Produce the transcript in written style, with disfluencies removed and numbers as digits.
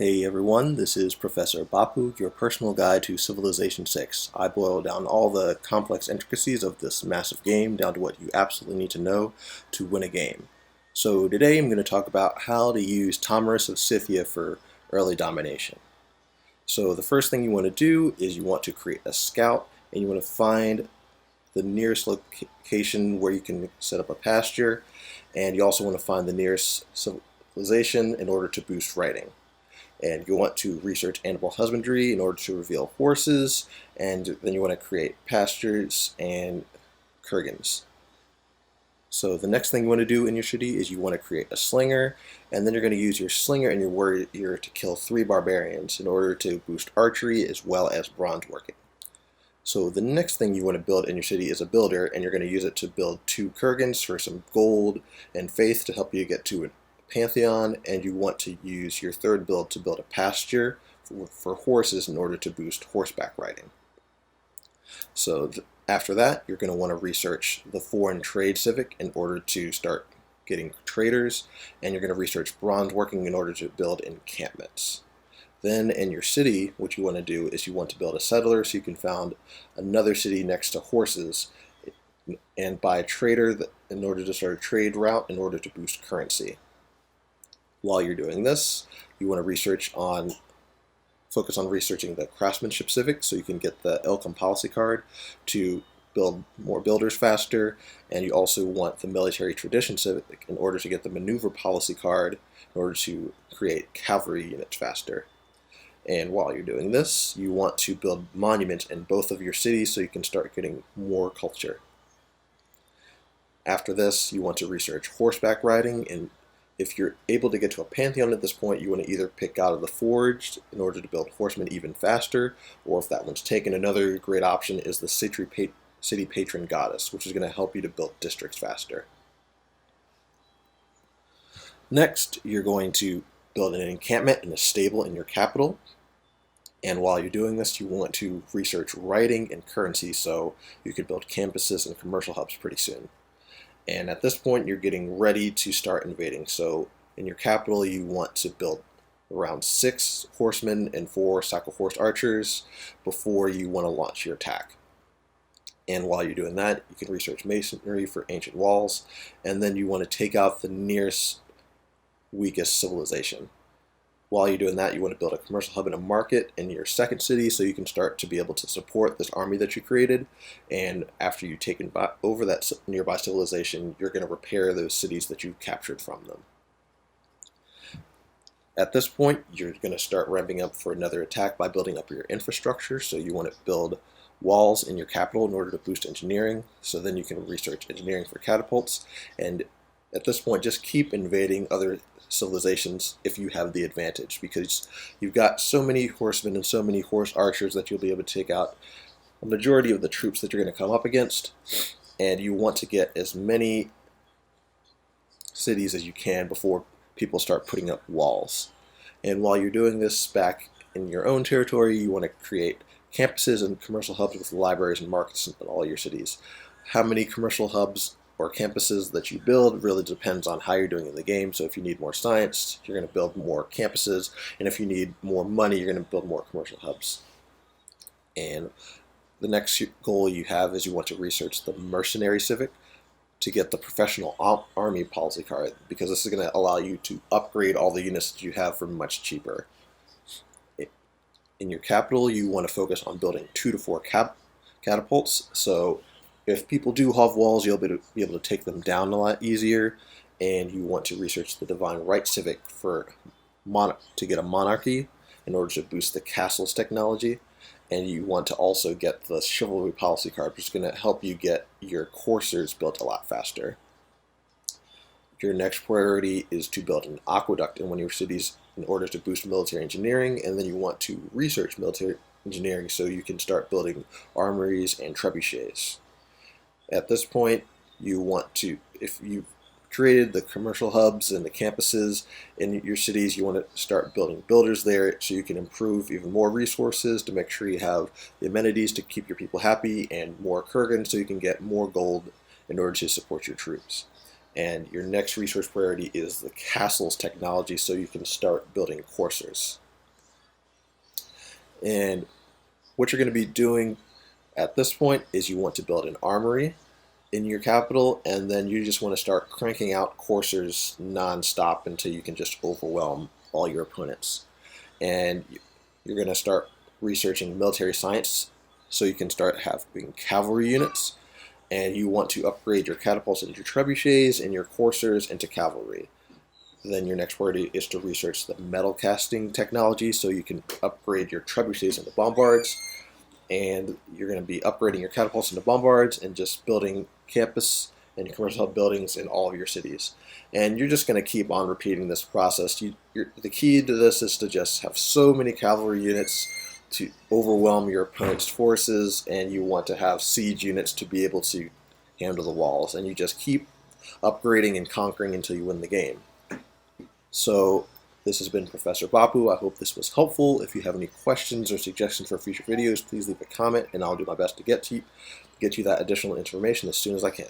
Hey everyone, this is Professor Bapu, your personal guide to Civilization 6. I boil down all the complex intricacies of this massive game down to what you absolutely need to know to win a game. So today I'm going to talk about how to use Tomyris of Scythia for early domination. So the first thing you want to do is you want to create a scout, and you want to find the nearest location where you can set up a pasture, and you also want to find the nearest civilization in order to boost writing. And you want to research animal husbandry in order to reveal horses, and then you want to create pastures and kurgans. So the next thing you want to do in your city is you want to create a slinger, and then you're going to use your slinger and your warrior to kill 3 barbarians in order to boost archery as well as bronze working. So the next thing you want to build in your city is a builder, and you're going to use it to build 2 kurgans for some gold and faith to help you get to a pantheon, and you want to use your third build to build a pasture for horses in order to boost horseback riding. So after that, you're going to want to research the foreign trade civic in order to start getting traders, and you're going to research bronze working in order to build encampments. Then in your city, what you want to do is you want to build a settler so you can found another city next to horses and buy a trader in order to start a trade route in order to boost currency. While you're doing this, you want to focus on researching the craftsmanship civic so you can get the Elcom policy card to build more builders faster, and you also want the military tradition civic in order to get the maneuver policy card in order to create cavalry units faster. And while you're doing this, you want to build monuments in both of your cities so you can start getting more culture. After this, you want to research horseback riding, and if you're able to get to a pantheon at this point, you want to either pick out of the forged in order to build horsemen even faster, or if that one's taken, another great option is the city patron goddess, which is going to help you to build districts faster. Next, you're going to build an encampment and a stable in your capital. And while you're doing this, you want to research writing and currency so you can build campuses and commercial hubs pretty soon. And at this point, you're getting ready to start invading. So in your capital, you want to build around 6 horsemen and 4 cycle horse archers before you want to launch your attack. And while you're doing that, you can research masonry for ancient walls, and then you want to take out the nearest weakest civilization. While you're doing that, you want to build a commercial hub and a market in your second city so you can start to be able to support this army that you created. And after you've taken over that nearby civilization, you're going to repair those cities that you captured from them. At this point, you're going to start ramping up for another attack by building up your infrastructure. So you want to build walls in your capital in order to boost engineering. So then you can research engineering for catapults. And at this point, just keep invading other civilizations if you have the advantage, because you've got so many horsemen and so many horse archers that you'll be able to take out a majority of the troops that you're going to come up against, and you want to get as many cities as you can before people start putting up walls. And while you're doing this back in your own territory, you want to create campuses and commercial hubs with libraries and markets in all your cities. How many commercial hubs or campuses that you build really depends on how you're doing in the game. So if you need more science, you're going to build more campuses, and if you need more money, you're going to build more commercial hubs. And the next goal you have is you want to research the mercenary civic to get the professional army policy card, because this is going to allow you to upgrade all the units that you have for much cheaper. In your capital, you want to focus on building 2 to 4 catapults. So if people do have walls, you'll be able to take them down a lot easier. And you want to research the divine right civic to get a monarchy in order to boost the castles technology. And you want to also get the chivalry policy card, which is going to help you get your coursers built a lot faster. Your next priority is to build an aqueduct in one of your cities in order to boost military engineering, and then you want to research military engineering so you can start building armories and trebuchets. At this point, you want to, if you've created the commercial hubs and the campuses in your cities, you want to start building builders there so you can improve even more resources to make sure you have the amenities to keep your people happy, and more kurgan so you can get more gold in order to support your troops. And your next resource priority is the castles technology so you can start building coursers. And what you're going to be doing at this point is you want to build an armory in your capital, and then you just want to start cranking out coursers non-stop until you can just overwhelm all your opponents. And you're going to start researching military science so you can start having cavalry units, and you want to upgrade your catapults into trebuchets and your coursers into cavalry. Then your next priority is to research the metal casting technology so you can upgrade your trebuchets into bombards, and you're going to be upgrading your catapults into bombards and just building campus and commercial buildings in all of your cities. And you're just going to keep on repeating this process. The key to this is to just have so many cavalry units to overwhelm your opponent's forces, and you want to have siege units to be able to handle the walls. And you just keep upgrading and conquering until you win the game. So this has been Professor Bapu. I hope this was helpful. If you have any questions or suggestions for future videos, please leave a comment, and I'll do my best to get you that additional information as soon as I can.